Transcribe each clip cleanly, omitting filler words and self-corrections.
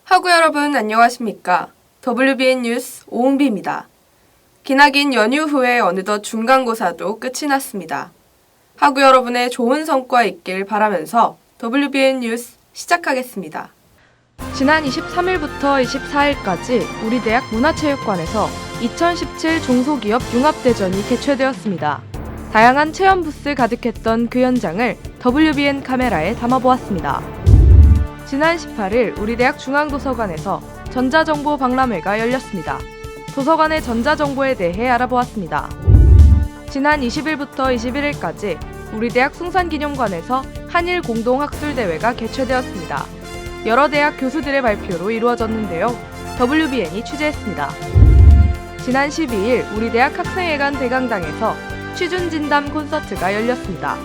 학우 여러분 안녕하십니까? WBN 뉴스 오은비입니다. 기나긴 연휴 후에 어느덧 중간고사도 끝이 났습니다. 학우 여러분의 좋은 성과 있길 바라면서 WBN 뉴스 시작하겠습니다. 지난 23일부터 24일까지 우리 대학 문화체육관에서 2017 중소기업 융합대전이 개최되었습니다. 다양한 체험 부스 가득했던 그 현장을 WBN 카메라에 담아보았습니다. 지난 18일 우리 대학 중앙도서관에서 전자정보 박람회가 열렸습니다. 도서관의 전자정보에 대해 알아보았습니다. 지난 20일부터 21일까지 우리 대학 숭산기념관에서 한일 공동학술대회가 개최되었습니다. 여러 대학 교수들의 발표로 이루어졌는데요. WBN이 취재했습니다. 지난 12일 우리 대학 학생회관 대강당에서 취준진담 콘서트가 열렸습니다.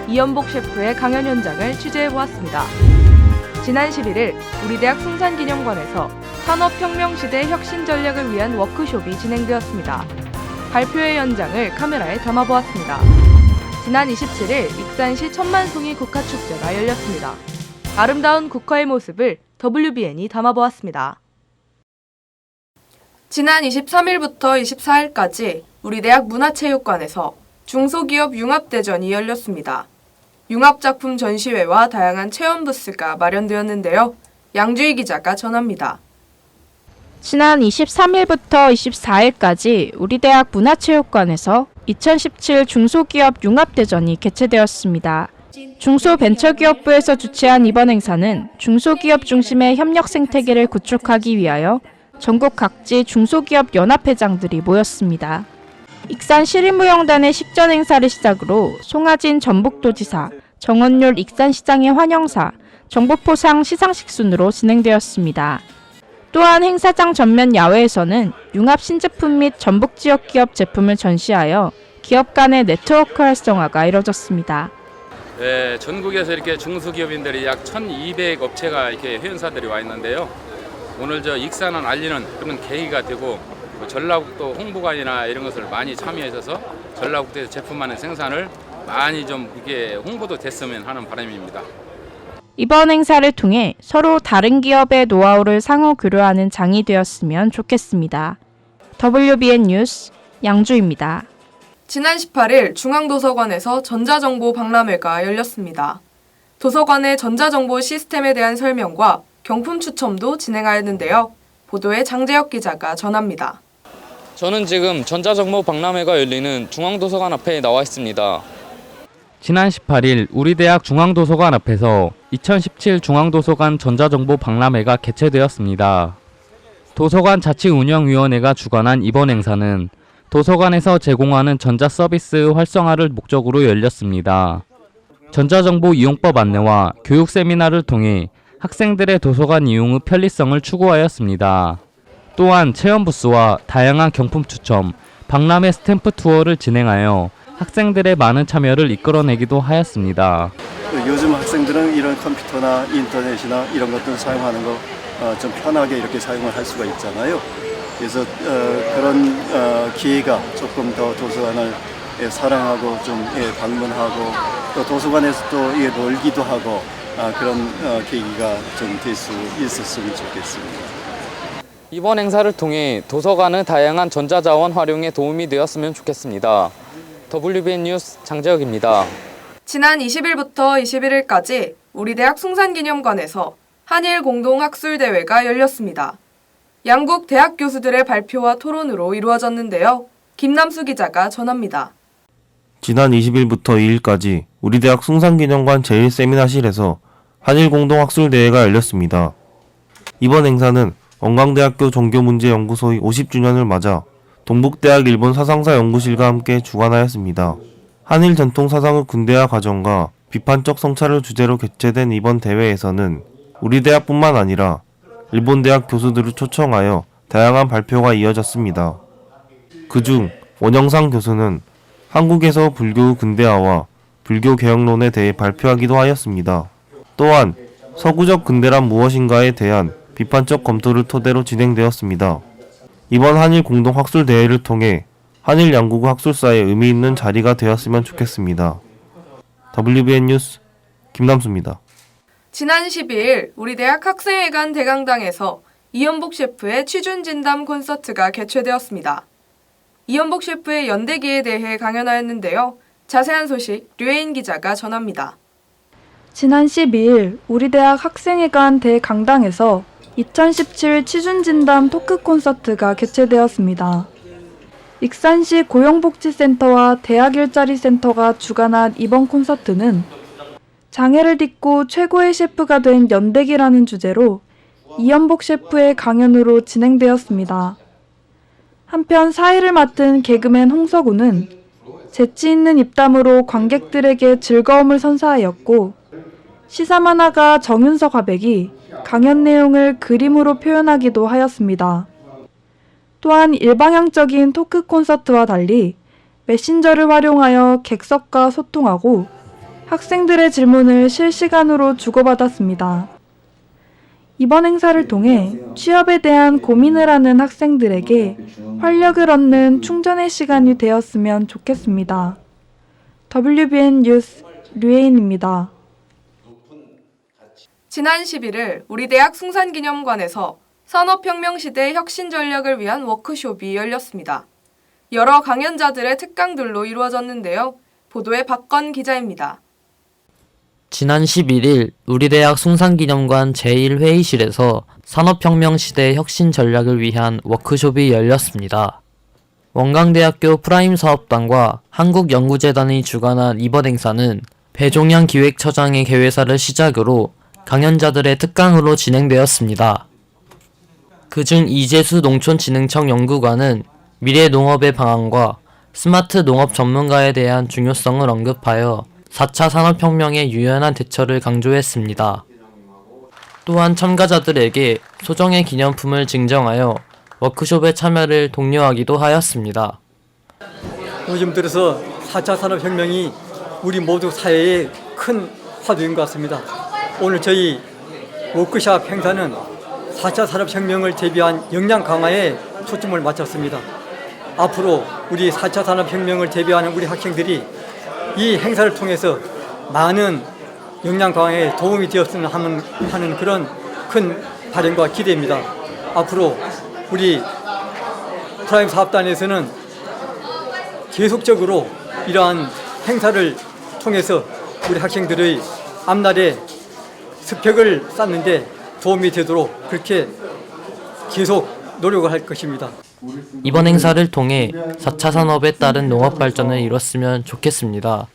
이연복 셰프의 강연 현장을 취재해보았습니다. 지난 11일 우리 대학 숭산기념관에서 산업혁명시대 혁신 전략을 위한 워크숍이 진행되었습니다. 발표회 현장을 카메라에 담아보았습니다. 지난 27일 익산시 천만송이 국화축제가 열렸습니다. 아름다운 국화의 모습을 WBN이 담아보았습니다. 지난 23일부터 24일까지 우리 대학 문화체육관에서 중소기업 융합대전이 열렸습니다. 융합작품 전시회와 다양한 체험 부스가 마련되었는데요. 양주희 기자가 전합니다. 지난 23일부터 24일까지 우리 대학 문화체육관에서 2017 중소기업 융합대전이 개최되었습니다. 중소벤처기업부에서 주최한 이번 행사는 중소기업 중심의 협력 생태계를 구축하기 위하여 전국 각지 중소기업 연합회장들이 모였습니다. 익산 시립무용단의 식전 행사를 시작으로 송하진 전북도지사, 정원율 익산시장의 환영사, 정보포상 시상식 순으로 진행되었습니다. 또한 행사장 전면 야외에서는 융합 신제품 및 전북 지역 기업 제품을 전시하여 기업 간의 네트워크 활성화가 이뤄졌습니다. 네, 전국에서 이렇게 중소기업인들이 약 1,200 업체가 이렇게 회원사들이 와 있는데요. 오늘 익산을 알리는 그런 계기가 되고 전라북도 홍보관이나 이런 것을 많이 참여해서 전라북도에서 제품만의 생산을 많이 좀 이게 홍보도 됐으면 하는 바람입니다. 이번 행사를 통해 서로 다른 기업의 노하우를 상호 교류하는 장이 되었으면 좋겠습니다. WBN 뉴스 양주입니다. 지난 18일 중앙도서관에서 전자정보 박람회가 열렸습니다. 도서관의 전자정보 시스템에 대한 설명과 경품 추첨도 진행하였는데요. 보도에 장재혁 기자가 전합니다. 저는 지금 전자정보 박람회가 열리는 중앙도서관 앞에 나와 있습니다. 지난 18일 우리 대학 중앙도서관 앞에서 2017 중앙도서관 전자정보 박람회가 개최되었습니다. 도서관 자치운영위원회가 주관한 이번 행사는 도서관에서 제공하는 전자서비스 활성화를 목적으로 열렸습니다. 전자정보 이용법 안내와 교육 세미나를 통해 학생들의 도서관 이용의 편리성을 추구하였습니다. 또한 체험 부스와 다양한 경품 추첨, 박람회 스탬프 투어를 진행하여 학생들의 많은 참여를 이끌어내기도 하였습니다. 요즘 학생들은 이런 컴퓨터나 인터넷이나 이런 것들 사용하는 거 좀 편하게 이렇게 사용을 할 수가 있잖아요. 그래서 그런 기회가 조금 더 도서관을 사랑하고 좀 방문하고 또 도서관에서 또 놀기도 하고 그런 계기가 좀 될 수 있었으면 좋겠습니다. 이번 행사를 통해 도서관의 다양한 전자자원 활용에 도움이 되었으면 좋겠습니다. WBN 뉴스 장재혁입니다. 지난 20일부터 21일까지 우리 대학 숭산기념관에서 한일 공동학술대회가 열렸습니다. 양국 대학 교수들의 발표와 토론으로 이루어졌는데요. 김남수 기자가 전합니다. 지난 20일부터 2일까지 우리 대학 숭산기념관 제1세미나실에서 한일 공동학술대회가 열렸습니다. 이번 행사는 원광대학교 종교문제연구소의 50주년을 맞아 동북대학 일본 사상사 연구실과 함께 주관하였습니다. 한일 전통 사상의 군대화 과정과 비판적 성찰을 주제로 개최된 이번 대회에서는 우리 대학뿐만 아니라 일본 대학 교수들을 초청하여 다양한 발표가 이어졌습니다. 그중 원영상 교수는 한국에서 불교의 근대화와 불교 개혁론에 대해 발표하기도 하였습니다. 또한 서구적 근대란 무엇인가에 대한 비판적 검토를 토대로 진행되었습니다. 이번 한일 공동 학술 대회를 통해 한일 양국의 학술사에 의미 있는 자리가 되었으면 좋겠습니다. WBN 뉴스 김남수입니다. 지난 12일 우리 대학 학생회관 대강당에서 이연복 셰프의 취준진담 콘서트가 개최되었습니다. 이연복 셰프의 연대기에 대해 강연하였는데요. 자세한 소식 류혜인 기자가 전합니다. 지난 12일 우리 대학 학생회관 대강당에서 2017 취준진담 토크 콘서트가 개최되었습니다. 익산시 고용복지센터와 대학일자리센터가 주관한 이번 콘서트는 장애를 딛고 최고의 셰프가 된 연대기라는 주제로 이연복 셰프의 강연으로 진행되었습니다. 한편 사회를 맡은 개그맨 홍석우는 재치 있는 입담으로 관객들에게 즐거움을 선사하였고, 시사만화가 정윤석 화백이 강연 내용을 그림으로 표현하기도 하였습니다. 또한 일방향적인 토크 콘서트와 달리 메신저를 활용하여 객석과 소통하고 학생들의 질문을 실시간으로 주고받았습니다. 이번 행사를 통해 취업에 대한 고민을 하는 학생들에게 활력을 얻는 충전의 시간이 되었으면 좋겠습니다. WBN 뉴스 류혜인입니다. 지난 11일 우리 대학 숭산기념관에서 산업혁명 시대 혁신 전략을 위한 워크숍이 열렸습니다. 여러 강연자들의 특강들로 이루어졌는데요. 보도에 박건 기자입니다. 지난 11일 우리 대학 숭산기념관 제1회의실에서 산업혁명 시대 혁신 전략을 위한 워크숍이 열렸습니다. 원광대학교 프라임사업단과 한국연구재단이 주관한 이번 행사는 배종양 기획처장의 개회사를 시작으로 강연자들의 특강으로 진행되었습니다. 그중 이재수 농촌진흥청 연구관은 미래 농업의 방안과 스마트 농업 전문가에 대한 중요성을 언급하여 4차 산업혁명의 유연한 대처를 강조했습니다. 또한 참가자들에게 소정의 기념품을 증정하여 워크숍에 참여를 독려하기도 하였습니다. 요즘 들어서 4차 산업혁명이 우리 모두 사회에 큰 화두인 것 같습니다. 오늘 저희 워크숍 행사는 4차 산업혁명을 대비한 역량 강화에 초점을 맞췄습니다. 앞으로 우리 4차 산업혁명을 대비하는 우리 학생들이 이 행사를 통해서 많은 역량 강화에 도움이 되었으면 하는 그런 큰 바람과 기대입니다. 앞으로 우리 프라임 사업단에서는 계속적으로 이러한 행사를 통해서 우리 학생들의 앞날에 습격을 쌓는데 도움이 되도록 그렇게 계속 노력을 할 것입니다. 이번 행사를 통해 4차 산업에 따른 농업 발전을 이뤘으면 좋겠습니다.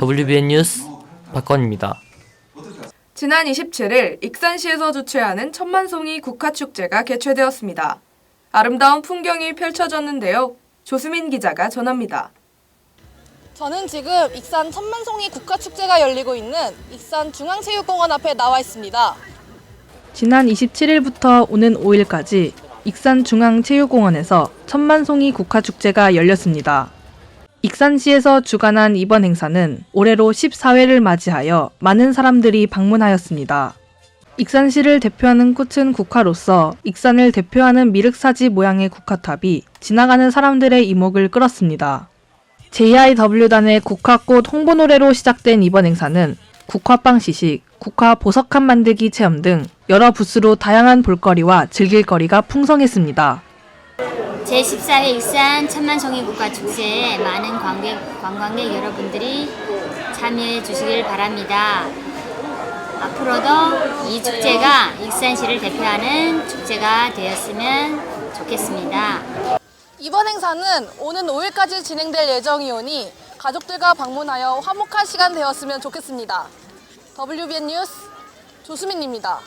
WBN 뉴스 박건입니다. 지난 27일 익산시에서 주최하는 천만송이 국화축제가 개최되었습니다. 아름다운 풍경이 펼쳐졌는데요. 조수민 기자가 전합니다. 저는 지금 익산 천만송이 국화축제가 열리고 있는 익산 중앙체육공원 앞에 나와 있습니다. 지난 27일부터 오는 5일까지 익산 중앙체육공원에서 천만송이 국화축제가 열렸습니다. 익산시에서 주관한 이번 행사는 올해로 14회를 맞이하여 많은 사람들이 방문하였습니다. 익산시를 대표하는 꽃은 국화로서 익산을 대표하는 미륵사지 모양의 국화탑이 지나가는 사람들의 이목을 끌었습니다. JIW단의 국화꽃 홍보 노래로 시작된 이번 행사는 국화빵 시식, 국화 보석함 만들기 체험 등 여러 부스로 다양한 볼거리와 즐길거리가 풍성했습니다. 제14회 익산 천만송이 국화축제에 많은 관광객 여러분들이 참여해 주시길 바랍니다. 앞으로도 이 축제가 익산시를 대표하는 축제가 되었으면 좋겠습니다. 이번 행사는 오는 5일까지 진행될 예정이오니 가족들과 방문하여 화목한 시간 되었으면 좋겠습니다. WBN 뉴스 조수민입니다.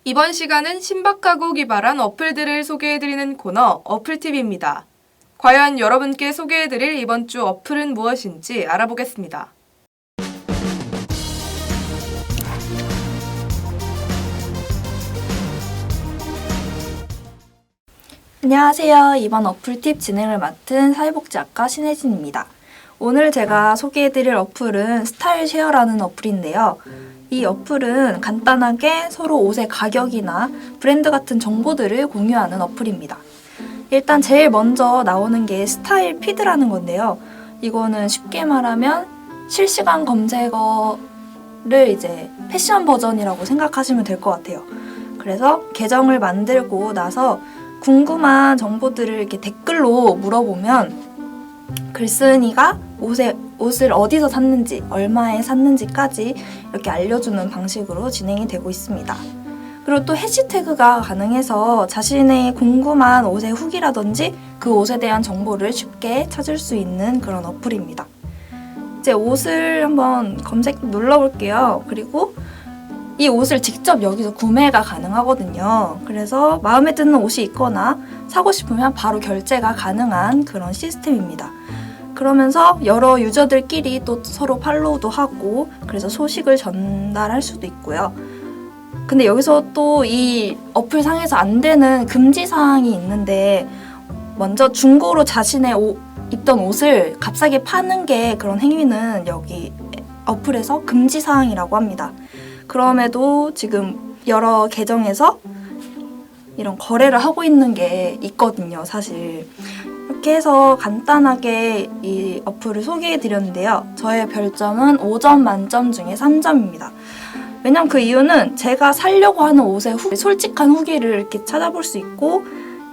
이번 시간은 신박하고 기발한 어플들을 소개해드리는 코너 어플팁입니다. 과연 여러분께 소개해드릴 이번 주 어플은 무엇인지 알아보겠습니다. 안녕하세요. 이번 어플팁 진행을 맡은 사회복지학과 신혜진입니다. 오늘 제가 소개해드릴 어플은 스타일쉐어라는 어플인데요. 이 어플은 간단하게 서로 옷의 가격이나 브랜드 같은 정보들을 공유하는 어플입니다. 일단 제일 먼저 나오는 게 스타일 피드라는 건데요. 이거는 쉽게 말하면 실시간 검색어를 이제 패션 버전이라고 생각하시면 될 것 같아요. 그래서 계정을 만들고 나서 궁금한 정보들을 이렇게 댓글로 물어보면 글쓴이가 옷을 어디서 샀는지, 얼마에 샀는지까지 이렇게 알려주는 방식으로 진행이 되고 있습니다. 그리고 또 해시태그가 가능해서 자신의 궁금한 옷의 후기라든지 그 옷에 대한 정보를 쉽게 찾을 수 있는 그런 어플입니다. 이제 옷을 한번 검색 눌러볼게요. 그리고 이 옷을 직접 여기서 구매가 가능하거든요. 그래서 마음에 드는 옷이 있거나 사고 싶으면 바로 결제가 가능한 그런 시스템입니다. 그러면서 여러 유저들끼리 또 서로 팔로우도 하고 그래서 소식을 전달할 수도 있고요. 근데 여기서 또 이 어플 상에서 안 되는 금지 사항이 있는데 먼저 중고로 자신의 입던 옷을 값싸게 파는 게 그런 행위는 여기 어플에서 금지 사항이라고 합니다. 그럼에도 지금 여러 계정에서 이런 거래를 하고 있는 게 있거든요, 사실. 이렇게 해서 간단하게 이 어플을 소개해 드렸는데요. 저의 별점은 5점 만점 중에 3점입니다. 왜냐면 그 이유는 제가 사려고 하는 옷의 솔직한 후기를 이렇게 찾아볼 수 있고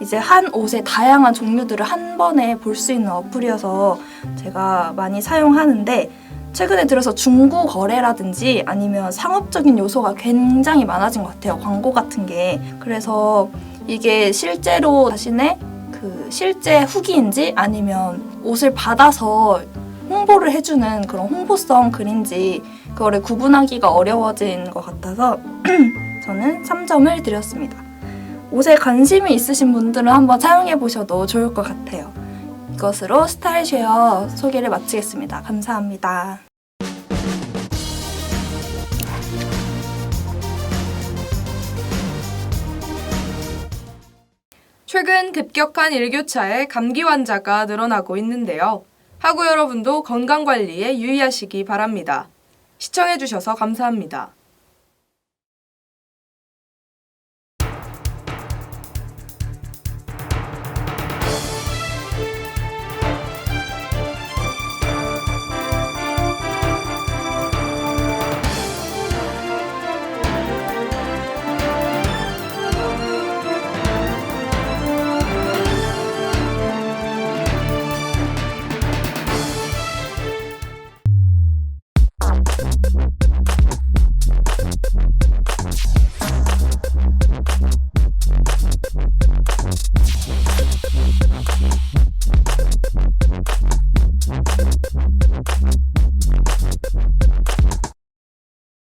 이제 한 옷의 다양한 종류들을 한 번에 볼 수 있는 어플이어서 제가 많이 사용하는데 최근에 들어서 중고 거래라든지 아니면 상업적인 요소가 굉장히 많아진 것 같아요. 광고 같은 게. 그래서 이게 실제로 자신의 그 실제 후기인지 아니면 옷을 받아서 홍보를 해주는 그런 홍보성 글인지 그거를 구분하기가 어려워진 것 같아서 저는 3점을 드렸습니다. 옷에 관심이 있으신 분들은 한번 사용해 보셔도 좋을 것 같아요. 이것으로 스타일쉐어 소개를 마치겠습니다. 감사합니다. 최근 급격한 일교차에 감기 환자가 늘어나고 있는데요. 학우 여러분도 건강관리에 유의하시기 바랍니다. 시청해주셔서 감사합니다.